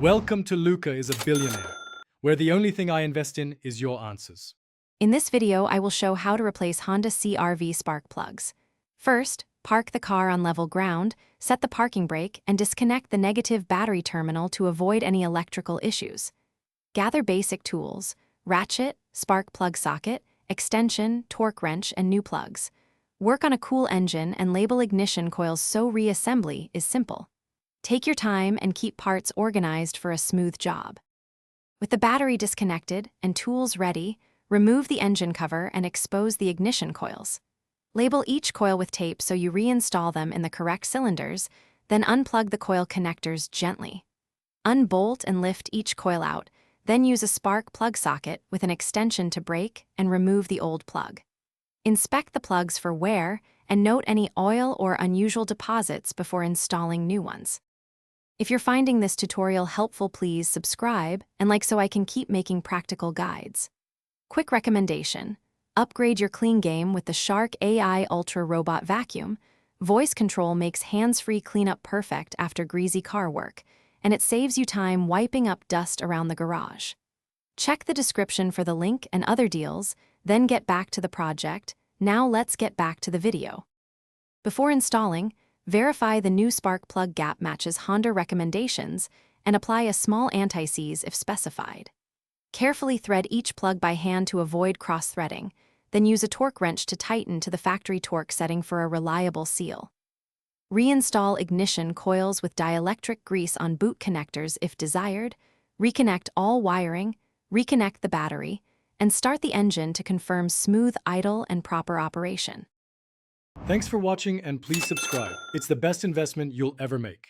Welcome to Luca is a Billionaire, where the only thing I invest in is your answers. In this video, I will show how to replace Honda CRV spark plugs. First, park the car on level ground, set the parking brake, and disconnect the negative battery terminal to avoid any electrical issues. Gather basic tools: ratchet, spark plug socket, extension, torque wrench, and new plugs. Work on a cool engine and label ignition coils so reassembly is simple. Take your time and keep parts organized for a smooth job. With the battery disconnected and tools ready, remove the engine cover and expose the ignition coils. Label each coil with tape so you reinstall them in the correct cylinders, then unplug the coil connectors gently. Unbolt and lift each coil out, then use a spark plug socket with an extension to break and remove the old plug. Inspect the plugs for wear and note any oil or unusual deposits before installing new ones. If you're finding this tutorial helpful, please subscribe and like so I can keep making practical guides. Quick recommendation: upgrade your clean game with the Shark AI Ultra Robot Vacuum. Voice control makes hands-free cleanup perfect after greasy car work, and it saves you time wiping up dust around the garage. Check the description for the link and other deals, then get back to the project. Now let's get back to the video. Before installing, verify the new spark plug gap matches Honda recommendations and apply a small anti-seize if specified. Carefully thread each plug by hand to avoid cross-threading, then use a torque wrench to tighten to the factory torque setting for a reliable seal. Reinstall ignition coils with dielectric grease on boot connectors if desired, reconnect all wiring, reconnect the battery, and start the engine to confirm smooth idle and proper operation. Thanks for watching and please subscribe. It's the best investment you'll ever make.